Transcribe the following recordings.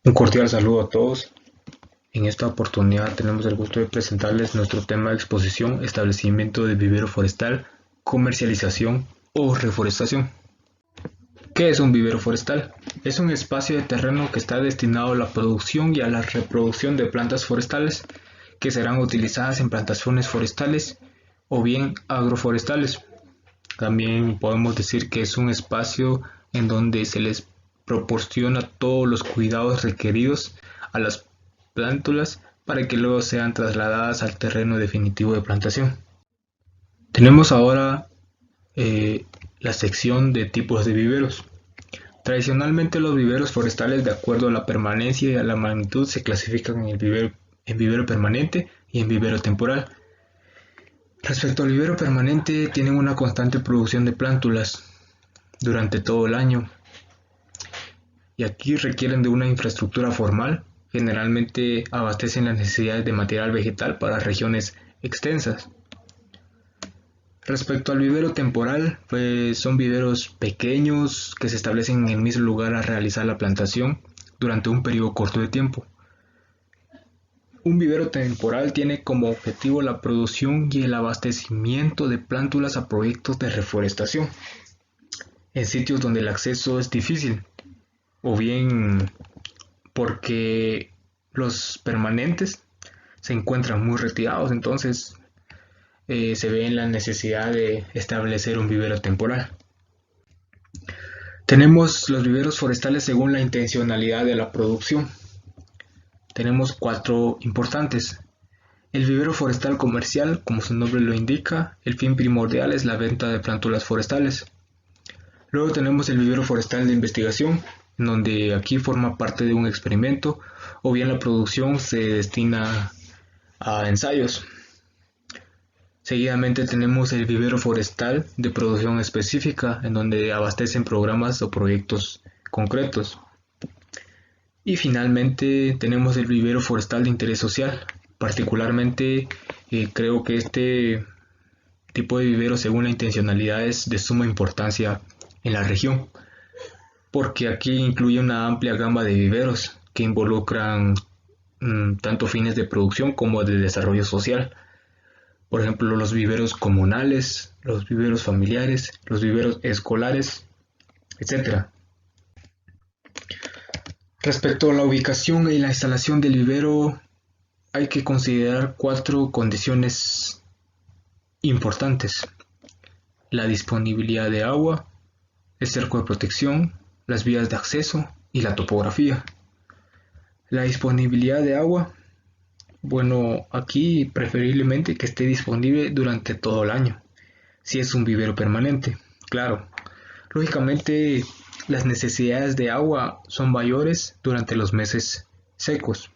Un cordial saludo a todos. En esta oportunidad tenemos el gusto de presentarles nuestro tema de exposición, establecimiento de vivero forestal, comercialización o reforestación. ¿Qué es un vivero forestal? Es un espacio de terreno que está destinado a la producción y a la reproducción de plantas forestales que serán utilizadas en plantaciones forestales o bien agroforestales. También podemos decir que es un espacio en donde se les proporciona todos los cuidados requeridos a las plántulas para que luego sean trasladadas al terreno definitivo de plantación. Tenemos ahora eh, la sección de tipos de viveros. Tradicionalmente los viveros forestales, de acuerdo a la permanencia y a la magnitud, se clasifican en vivero permanente y en vivero temporal. Respecto al vivero permanente, tienen una constante producción de plántulas durante todo el año y aquí requieren de una infraestructura formal. Generalmente abastecen las necesidades de material vegetal para regiones extensas. Respecto al vivero temporal, pues son viveros pequeños que se establecen en el mismo lugar a realizar la plantación durante un periodo corto de tiempo. Un vivero temporal tiene como objetivo la producción y el abastecimiento de plántulas a proyectos de reforestación en sitios donde el acceso es difícil o bien porque los permanentes se encuentran muy retirados, entonces se ve en la necesidad de establecer un vivero temporal. Tenemos los viveros forestales según la intencionalidad de la producción. Tenemos cuatro importantes. El vivero forestal comercial, como su nombre lo indica, el fin primordial es la venta de plántulas forestales. Luego tenemos el vivero forestal de investigación, en donde aquí forma parte de un experimento o bien la producción se destina a ensayos. Seguidamente tenemos el vivero forestal de producción específica, en donde abastecen programas o proyectos concretos. Y finalmente tenemos el vivero forestal de interés social. Particularmente creo que este tipo de vivero, según la intencionalidad, es de suma importancia en la región, porque aquí incluye una amplia gama de viveros que involucran tanto fines de producción como de desarrollo social. Por ejemplo, los viveros comunales, los viveros familiares, los viveros escolares, etc. Respecto a la ubicación y la instalación del vivero, hay que considerar cuatro condiciones importantes: la disponibilidad de agua, el cerco de protección, las vías de acceso y la topografía. La disponibilidad de agua, bueno, aquí preferiblemente que esté disponible durante todo el año, si es un vivero permanente. Claro, lógicamente las necesidades de agua son mayores durante los meses secos.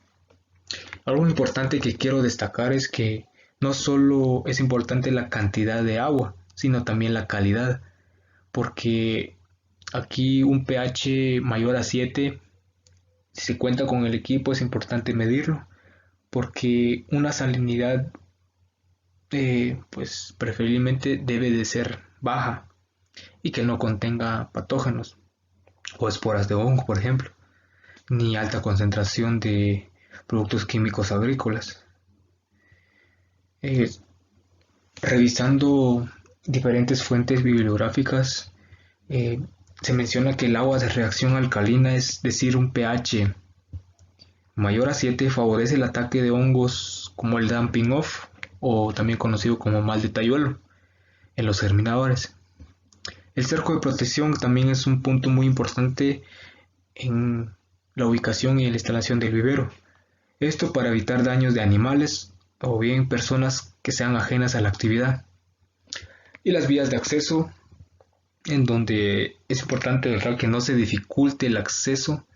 Algo importante que quiero destacar es que no solo es importante la cantidad de agua, sino también la calidad, porque aquí un pH mayor a 7, si se cuenta con el equipo, es importante medirlo, porque una salinidad pues preferiblemente debe de ser baja y que no contenga patógenos o esporas de hongo, por ejemplo, ni alta concentración de productos químicos agrícolas. Eh, Revisando diferentes fuentes bibliográficas, eh, se menciona que el agua de reacción alcalina, es decir, un pH mayor a 7, favorece el ataque de hongos como el damping off, o también conocido como mal de tayuelo, en los germinadores. El cerco de protección también es un punto muy importante en la ubicación y la instalación del vivero. Esto para evitar daños de animales o bien personas que sean ajenas a la actividad. Y las vías de acceso, en donde es importante dejar que no se dificulte el acceso,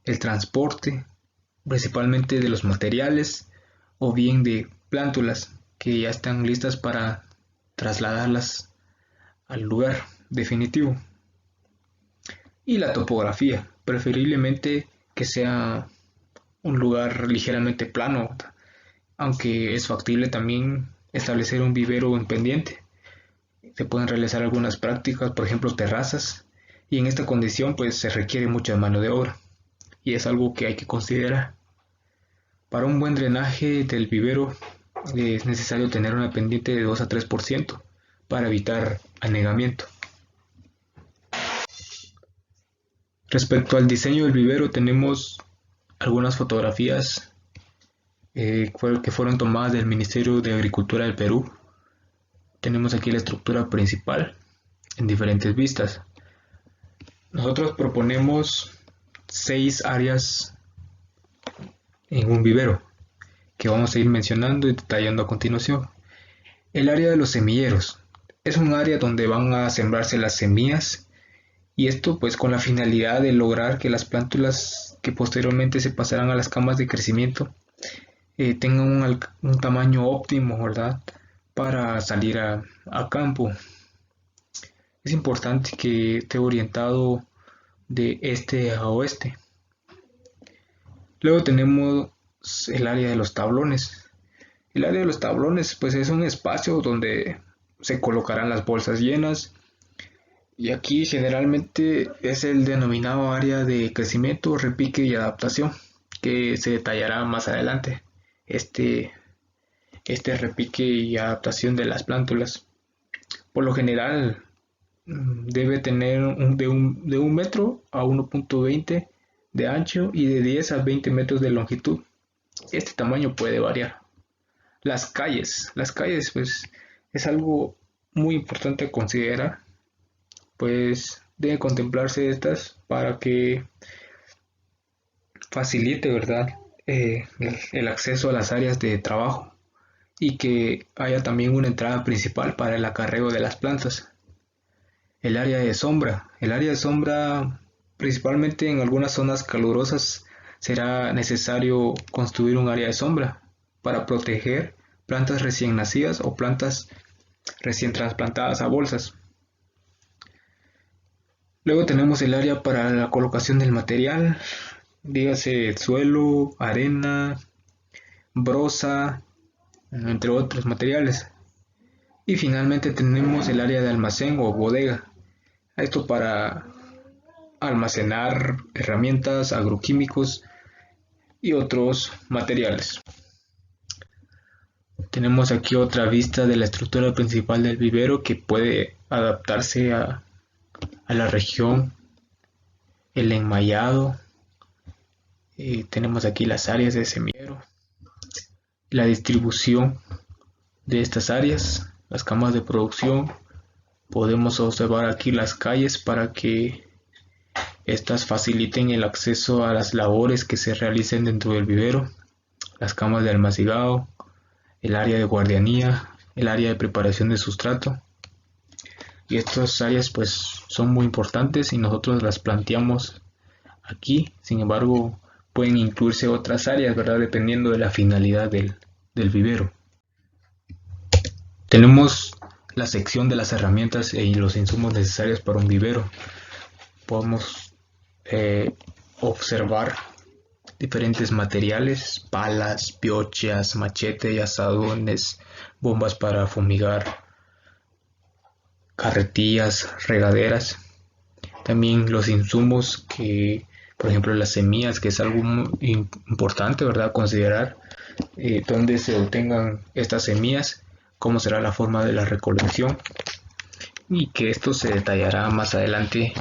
el transporte, principalmente de los materiales o bien de plántulas que ya están listas para trasladarlas al lugar definitivo. Y la topografía, preferiblemente que sea un lugar ligeramente plano, aunque es factible también establecer un vivero en pendiente. Se pueden realizar algunas prácticas, por ejemplo terrazas, y en esta condición pues se requiere mucha mano de obra. y es algo que hay que considerar. Para un buen drenaje del vivero es necesario tener una pendiente de 2 a 3% para evitar anegamiento. Respecto al diseño del vivero, tenemos algunas fotografías que fueron tomadas del Ministerio de Agricultura del Perú. Tenemos aquí la estructura principal en diferentes vistas. Nosotros proponemos 6 áreas en un vivero que vamos a ir mencionando y detallando a continuación. El área de los semilleros es un área donde van a sembrarse las semillas, y esto pues con la finalidad de lograr que las plántulas que posteriormente se pasarán a las camas de crecimiento tengan un tamaño óptimo, ¿verdad? Para salir a campo. Es importante que esté orientado de este a oeste. Luego tenemos el área de los tablones. El área de los tablones pues es un espacio donde se colocarán las bolsas llenas, y aquí generalmente es el denominado área de crecimiento, repique y adaptación, que se detallará más adelante. Este repique y adaptación de las plántulas, por lo general, debe tener de 1 metro a 1,20 de ancho y de 10 a 20 metros de longitud. Este tamaño puede variar. Las calles pues es algo muy importante a considerar, pues deben contemplarse estas para que facilite, ¿verdad? El acceso a las áreas de trabajo, y que haya también una entrada principal para el acarreo de las plantas. El área de sombra. El área de sombra, principalmente en algunas zonas calurosas, será necesario construir un área de sombra para proteger plantas recién nacidas o plantas recién trasplantadas a bolsas. Luego tenemos el área para la colocación del material, dígase suelo, arena, broza, entre otros materiales. Y finalmente tenemos el área de almacén o bodega. Esto para almacenar herramientas, agroquímicos y otros materiales. Tenemos aquí otra vista de la estructura principal del vivero que puede adaptarse a la región. El enmayado. Tenemos aquí las áreas de semillero, la distribución de estas áreas, las camas de producción. Podemos observar aquí las calles para que estas faciliten el acceso a las labores que se realicen dentro del vivero, las camas de almacenado, el área de guardianía, el área de preparación de sustrato. Y estas áreas pues son muy importantes y nosotros las planteamos aquí. Sin embargo, pueden incluirse otras áreas, ¿verdad? Dependiendo de la finalidad del vivero. Tenemos la sección de las herramientas y los insumos necesarios para un vivero. Podemos observar diferentes materiales: palas, piochas, machete, azadones, bombas para fumigar, carretillas, regaderas. También los insumos que, por ejemplo, las semillas, que es algo muy importante, ¿verdad? Considerar dónde se obtengan estas semillas, cómo será la forma de la recolección, y que esto se detallará más adelante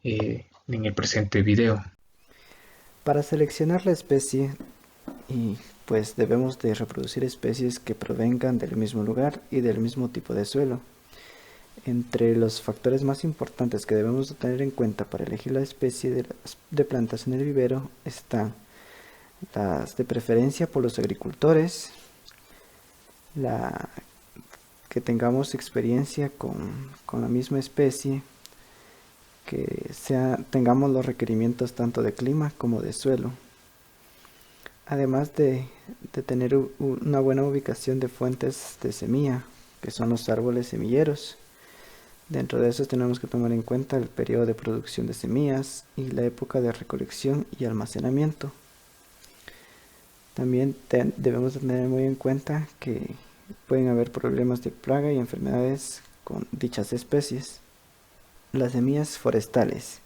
en el presente video. Para seleccionar la especie, pues debemos de reproducir especies que provengan del mismo lugar y del mismo tipo de suelo. Entre los factores más importantes que debemos tener en cuenta para elegir la especie de plantas en el vivero están las de preferencia por los agricultores, que tengamos experiencia con la misma especie, que tengamos los requerimientos tanto de clima como de suelo, además de tener una buena ubicación de fuentes de semilla, que son los árboles semilleros. Dentro de eso tenemos que tomar en cuenta el periodo de producción de semillas y la época de recolección y almacenamiento. También debemos tener muy en cuenta que pueden haber problemas de plaga y enfermedades con dichas especies. Las semillas forestales.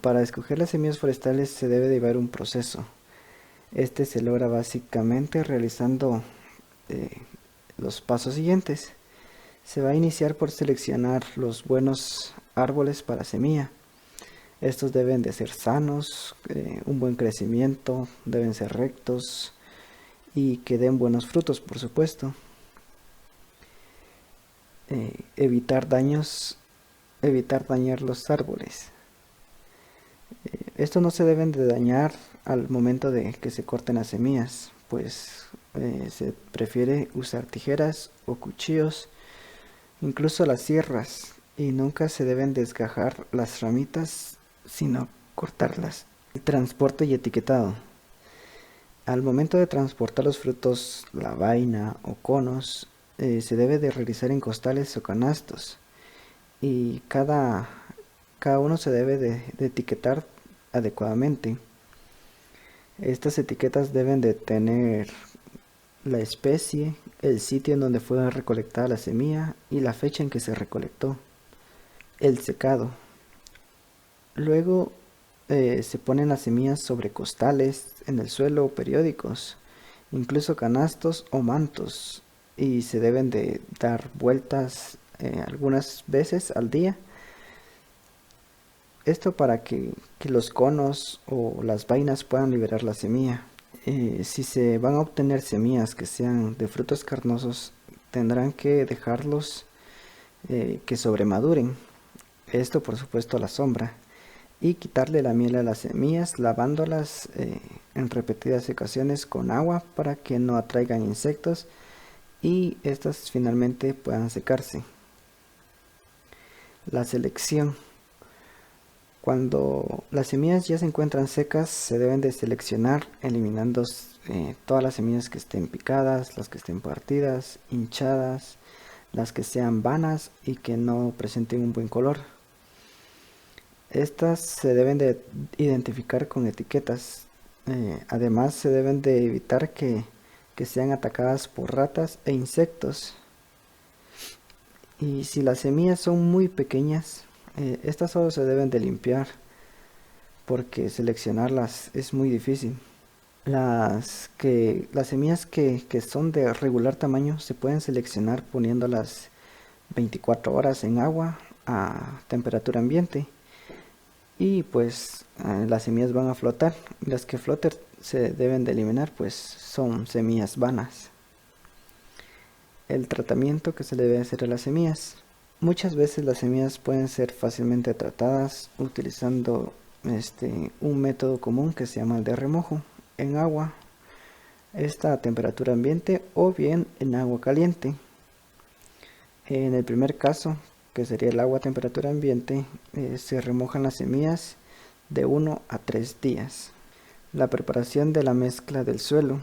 Para escoger las semillas forestales se debe de llevar un proceso. Este se logra básicamente realizando los pasos siguientes. Se va a iniciar por seleccionar los buenos árboles para semilla. Estos deben de ser sanos, un buen crecimiento, deben ser rectos y que den buenos frutos, por supuesto. Evitar dañar los árboles. Estos no se deben de dañar al momento de que se corten las semillas, pues se prefiere usar tijeras o cuchillos, incluso las sierras, y nunca se deben desgajar las ramitas, sino cortarlas. El transporte y etiquetado. Al momento de transportar los frutos, la vaina o conos, se debe de realizar en costales o canastos, y cada uno se debe de etiquetar adecuadamente. Estas etiquetas deben de tener la especie, el sitio en donde fue recolectada la semilla y la fecha en que se recolectó. El secado. Luego se ponen las semillas sobre costales, en el suelo o periódicos, incluso canastos o mantos, y se deben de dar vueltas algunas veces al día. Esto para que los conos o las vainas puedan liberar la semilla. Si se van a obtener semillas que sean de frutos carnosos, tendrán que dejarlos que sobremaduren. Esto por supuesto a la sombra. Y quitarle la miel a las semillas, lavándolas en repetidas ocasiones con agua para que no atraigan insectos y estas finalmente puedan secarse. La selección. Cuando las semillas ya se encuentran secas, se deben de seleccionar eliminando todas las semillas que estén picadas, las que estén partidas, hinchadas, las que sean vanas y que no presenten un buen color. Estas se deben de identificar con etiquetas. Además, se deben de evitar que sean atacadas por ratas e insectos. Y si las semillas son muy pequeñas, estas solo se deben de limpiar porque seleccionarlas es muy difícil. Las semillas que son de regular tamaño se pueden seleccionar poniéndolas 24 horas en agua a temperatura ambiente y pues las semillas van a flotar. Las que floten se deben de eliminar, pues son semillas vanas. El tratamiento que se le debe hacer a las semillas. Muchas veces las semillas pueden ser fácilmente tratadas utilizando un método común que se llama el de remojo en agua, esta a temperatura ambiente o bien en agua caliente. En el primer caso, que sería el agua a temperatura ambiente, se remojan las semillas de 1 a 3 días. La preparación de la mezcla del suelo.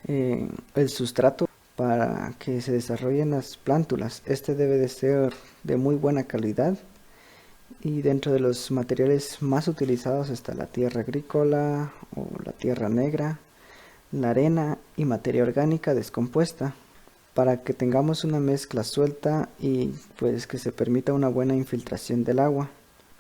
El sustrato para que se desarrollen las plántulas. Este debe de ser de muy buena calidad y dentro de los materiales más utilizados está la tierra agrícola o la tierra negra, la arena y materia orgánica descompuesta para que tengamos una mezcla suelta y pues que se permita una buena infiltración del agua.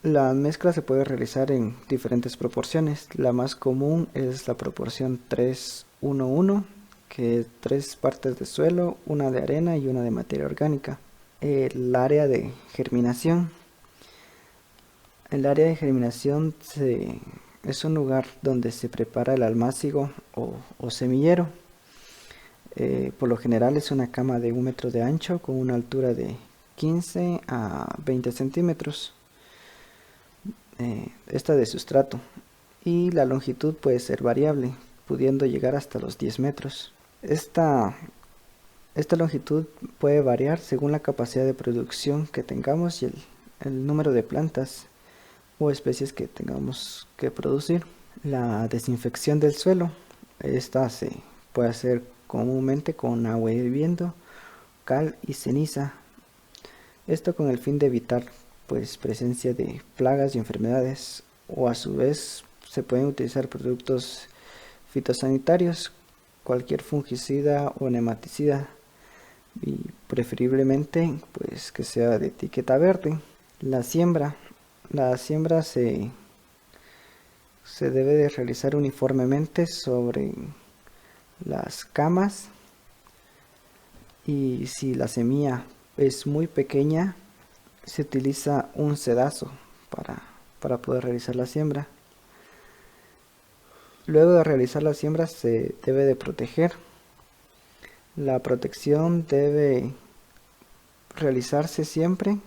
La mezcla se puede realizar en diferentes proporciones. La más común es la proporción 3-1-1, que es 3 partes de suelo, una de arena y una de materia orgánica. El área de germinación. El área de germinación es un lugar donde se prepara el almácigo o semillero. Por lo general es una cama de 1 metro de ancho con una altura de 15 a 20 centímetros. Esta de sustrato. Y la longitud puede ser variable, pudiendo llegar hasta los 10 metros. Esta longitud puede variar según la capacidad de producción que tengamos y el número de plantas o especies que tengamos que producir. La desinfección del suelo. Esta se puede hacer comúnmente con agua hirviendo, cal y ceniza. Esto con el fin de evitar pues presencia de plagas y enfermedades, o a su vez se pueden utilizar productos fitosanitarios, cualquier fungicida o nematicida, y preferiblemente pues que sea de etiqueta verde. La siembra se se debe de realizar uniformemente sobre las camas, y si la semilla es muy pequeña se utiliza un sedazo para poder realizar la siembra. Luego de realizar la siembra se debe de proteger. La protección debe realizarse siempre.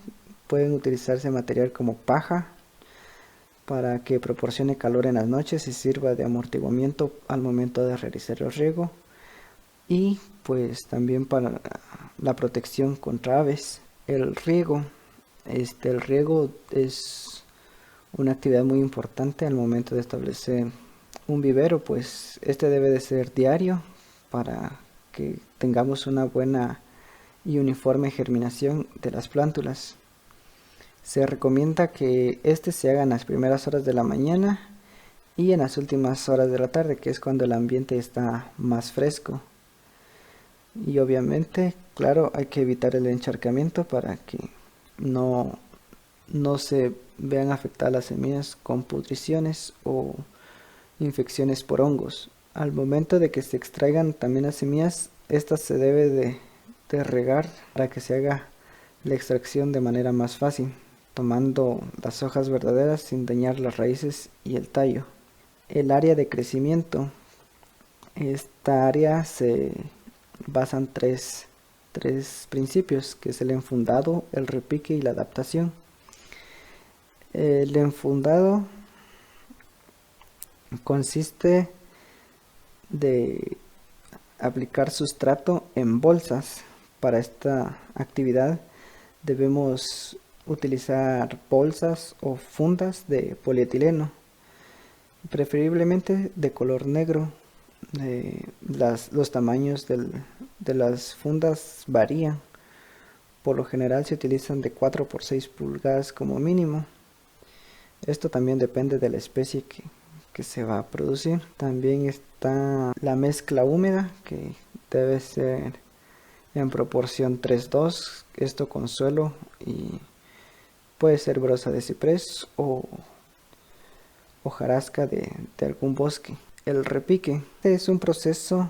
Pueden utilizarse material como paja para que proporcione calor en las noches y sirva de amortiguamiento al momento de realizar el riego. Y pues también para la protección contra aves. El riego es una actividad muy importante al momento de establecer un vivero, pues este debe de ser diario para que tengamos una buena y uniforme germinación de las plántulas. Se recomienda que este se haga en las primeras horas de la mañana y en las últimas horas de la tarde, que es cuando el ambiente está más fresco. Y obviamente, claro, hay que evitar el encharcamiento para que no se vean afectadas las semillas con pudriciones o infecciones por hongos. Al momento de que se extraigan también las semillas, estas se debe de regar para que se haga la extracción de manera más fácil, tomando las hojas verdaderas sin dañar las raíces y el tallo. El área de crecimiento. Esta área se basa en tres principios, que es el enfundado, el repique y la adaptación. El enfundado consiste de aplicar sustrato en bolsas. Para esta actividad debemos utilizar bolsas o fundas de polietileno, preferiblemente de color negro. Los tamaños de las fundas varían. Por lo general se utilizan de 4 por 6 pulgadas como mínimo. Esto también depende de la especie que se va a producir. También está la mezcla húmeda, que debe ser en proporción 3:2, esto con suelo, y puede ser brosa de ciprés o hojarasca de algún bosque. El repique es un proceso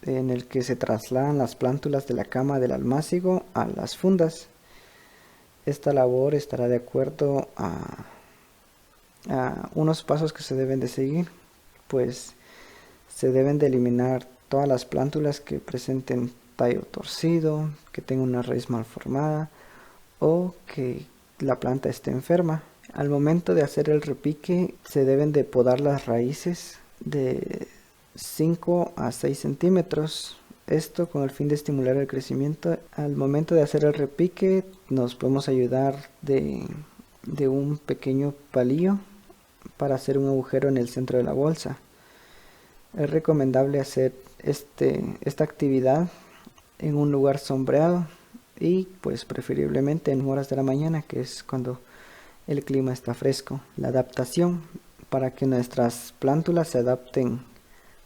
en el que se trasladan las plántulas de la cama del almácigo a las fundas. Esta labor estará de acuerdo a unos pasos que se deben de seguir, pues se deben de eliminar todas las plántulas que presenten tallo torcido, que tengan una raíz mal formada o que la planta esté enferma. Al momento de hacer el repique se deben de podar las raíces de 5 a 6 centímetros, esto con el fin de estimular el crecimiento. Al momento de hacer el repique nos podemos ayudar de un pequeño palillo para hacer un agujero en el centro de la bolsa. Es recomendable hacer esta actividad en un lugar sombreado y pues preferiblemente en horas de la mañana, que es cuando el clima está fresco. La adaptación. Para que nuestras plántulas se adapten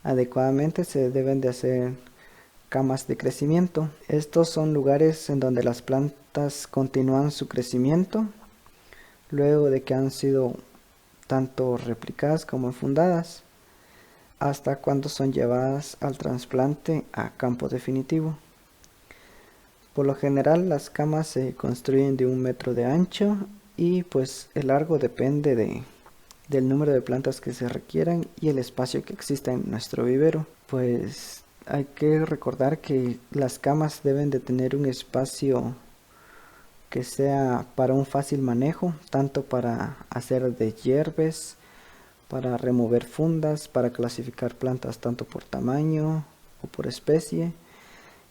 adecuadamente se deben de hacer camas de crecimiento. Estos son lugares en donde las plantas continúan su crecimiento luego de que han sido tanto replicadas como enfundadas, hasta cuando son llevadas al trasplante a campo definitivo. Por lo general las camas se construyen de 1 metro de ancho y pues el largo depende del número de plantas que se requieran y el espacio que exista en nuestro vivero. Pues hay que recordar que las camas deben de tener un espacio que sea para un fácil manejo, tanto para hacer deshierves, para remover fundas, para clasificar plantas tanto por tamaño o por especie,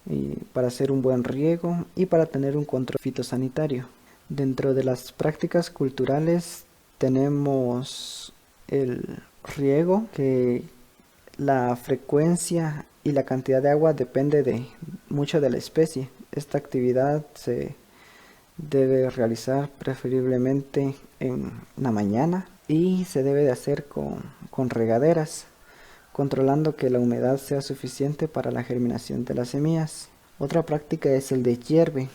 y para hacer un buen riego y para tener un control fitosanitario. Dentro de las prácticas culturales tenemos el riego, que la frecuencia y la cantidad de agua depende mucho de la especie. Esta actividad se debe realizar preferiblemente en la mañana y se debe de hacer con regaderas, controlando que la humedad sea suficiente para la germinación de las semillas. Otra práctica es el deshierve,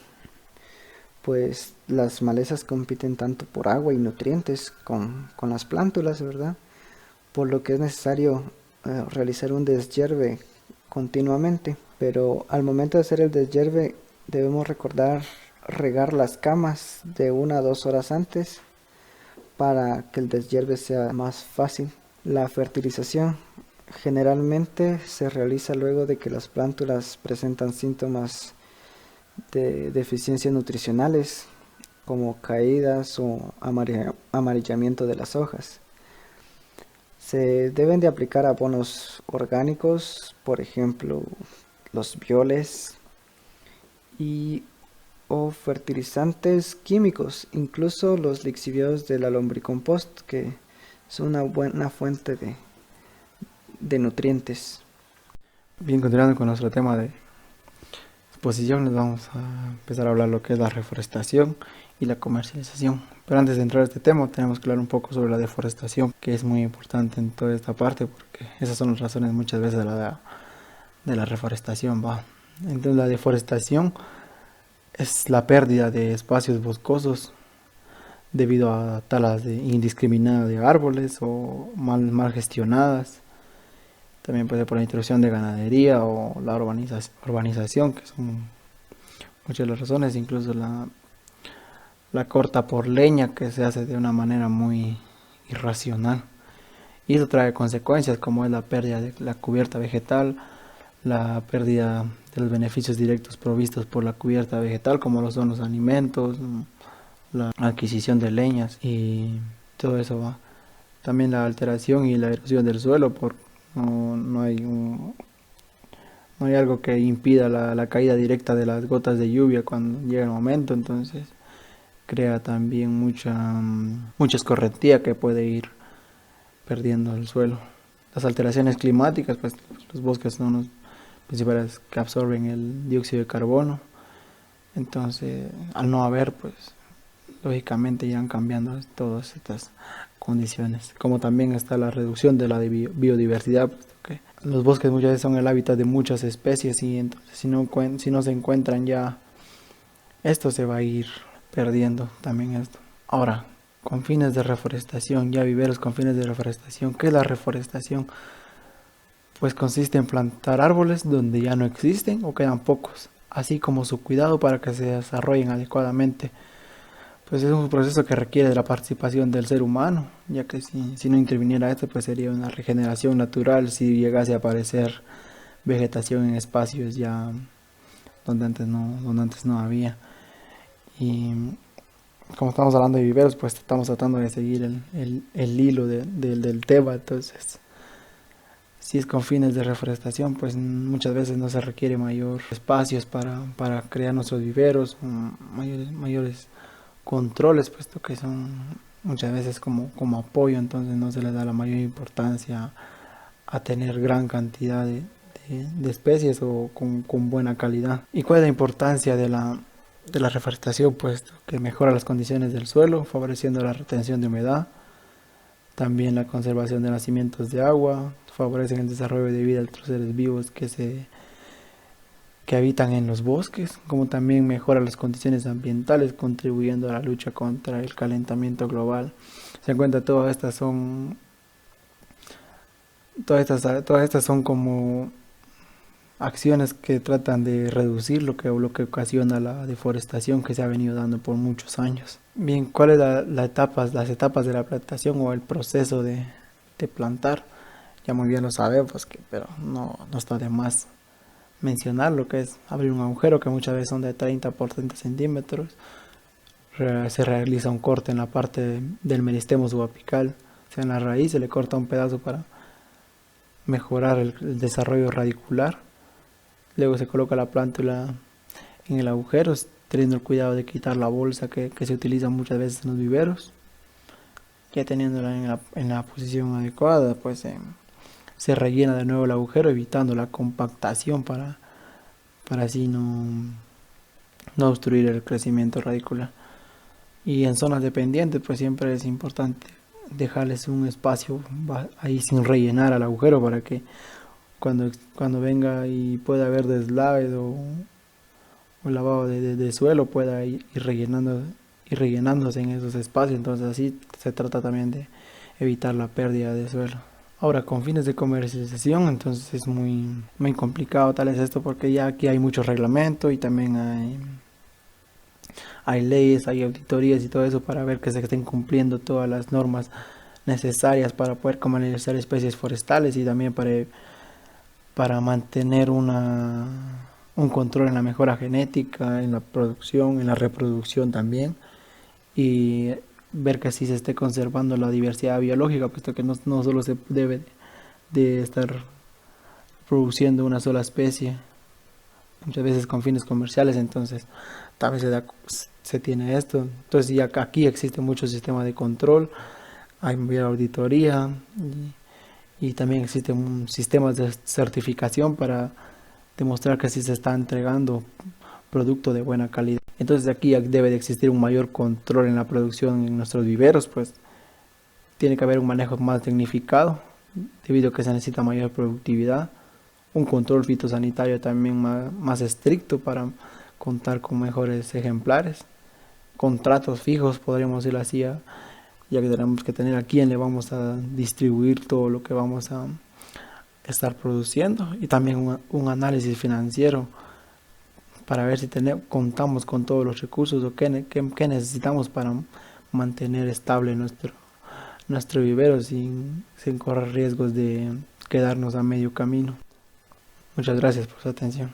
pues las malezas compiten tanto por agua y nutrientes con las plántulas, ¿verdad? por lo que es necesario realizar un deshierve continuamente. Pero al momento de hacer el deshierve debemos recordar regar las camas de 1 a 2 horas antes para que el deshierve sea más fácil. La fertilización generalmente se realiza luego de que las plántulas presentan síntomas de deficiencias nutricionales como caídas o amarillamiento de las hojas. Se deben de aplicar abonos orgánicos, por ejemplo los bioles, y o fertilizantes químicos, incluso los lixiviados de la lombricompost, que son una buena fuente de nutrientes. Bien, continuando con nuestro tema de exposición, les vamos a empezar a hablar lo que es la reforestación y la comercialización. Pero antes de entrar a este tema, tenemos que hablar un poco sobre la deforestación, que es muy importante en toda esta parte, porque esas son las razones muchas veces de la reforestación, ¿va? Entonces la deforestación es la pérdida de espacios boscosos debido a talas indiscriminadas de árboles o mal gestionadas. También puede ser por la introducción de ganadería o la urbanización, que son muchas de las razones, incluso la corta por leña, que se hace de una manera muy irracional. Y eso trae consecuencias como es la pérdida de la cubierta vegetal, la pérdida de los beneficios directos provistos por la cubierta vegetal, como lo son los alimentos, la adquisición de leñas y todo eso va. También la alteración y la erosión del suelo, no hay algo que impida la caída directa de las gotas de lluvia cuando llega el momento, entonces crea también mucha escorrentía que puede ir perdiendo el suelo. Las alteraciones climáticas, pues los bosques son los principales que absorben el dióxido de carbono, entonces al no haber, pues lógicamente irán cambiando todas estas condiciones. Como también está la reducción de la biodiversidad, porque los bosques muchas veces son el hábitat de muchas especies y entonces si no se encuentran ya, esto se va a ir perdiendo también esto. Ahora, con fines de reforestación, ya viveros con fines de reforestación. ¿Qué es la reforestación? Pues consiste en plantar árboles donde ya no existen o quedan pocos, así como su cuidado para que se desarrollen adecuadamente. Pues es un proceso que requiere de la participación del ser humano, ya que si no interviniera esto, pues sería una regeneración natural si llegase a aparecer vegetación en espacios ya donde antes no había. Y como estamos hablando de viveros, pues estamos tratando de seguir el hilo del tema. Entonces, si es con fines de reforestación, pues muchas veces no se requiere mayor espacios para crear nuestros viveros, mayores controles, puesto que son muchas veces como apoyo, entonces no se le da la mayor importancia a tener gran cantidad de especies o con buena calidad. ¿Y cuál es la importancia de la reforestación? Puesto que mejora las condiciones del suelo, favoreciendo la retención de humedad, también la conservación de nacimientos de agua, favorecen el desarrollo de vida de otros seres vivos que habitan en los bosques, como también mejora las condiciones ambientales, contribuyendo a la lucha contra el calentamiento global. Se encuentra todas estas son como acciones que tratan de reducir lo que ocasiona la deforestación que se ha venido dando por muchos años. Bien, ¿cuál es las etapas de la plantación o el proceso de plantar? Ya muy bien lo sabemos, pero no está de más mencionar lo que es abrir un agujero, que muchas veces son de 30 por 30 centímetros. Se realiza un corte en la parte del meristemo subapical, o sea, en la raíz se le corta un pedazo para mejorar el desarrollo radicular. Luego se coloca la plántula en el agujero, teniendo el cuidado de quitar la bolsa que se utiliza muchas veces en los viveros. Ya teniéndola en la posición adecuada, pues se rellena de nuevo el agujero, evitando la compactación para así no obstruir el crecimiento radicular. Y en zonas dependientes, pues siempre es importante dejarles un espacio ahí sin rellenar al agujero, para que cuando venga y pueda haber deslave o lavado de suelo, pueda ir rellenándose en esos espacios. Entonces así se trata también de evitar la pérdida de suelo. Ahora, con fines de comercialización, entonces es muy complicado tal vez esto, porque ya aquí hay mucho reglamento y también hay leyes, hay auditorías y todo eso para ver que se estén cumpliendo todas las normas necesarias para poder comercializar especies forestales y también para mantener un control en la mejora genética, en la producción, en la reproducción también, y ver que así se esté conservando la diversidad biológica, puesto que no solo se debe de estar produciendo una sola especie, muchas veces con fines comerciales, entonces también se tiene esto. Entonces ya aquí existe mucho sistema de control, hay auditoría y también existen sistemas de certificación para demostrar que sí se está entregando producto de buena calidad. Entonces aquí debe de existir un mayor control en la producción en nuestros viveros, pues tiene que haber un manejo más tecnificado debido a que se necesita mayor productividad, un control fitosanitario también más estricto para contar con mejores ejemplares, contratos fijos, podríamos decirlo así, ya que tenemos que tener a quién le vamos a distribuir todo lo que vamos a estar produciendo, y también un análisis financiero para ver si contamos con todos los recursos o qué necesitamos para mantener estable nuestro vivero sin correr riesgos de quedarnos a medio camino. Muchas gracias por su atención.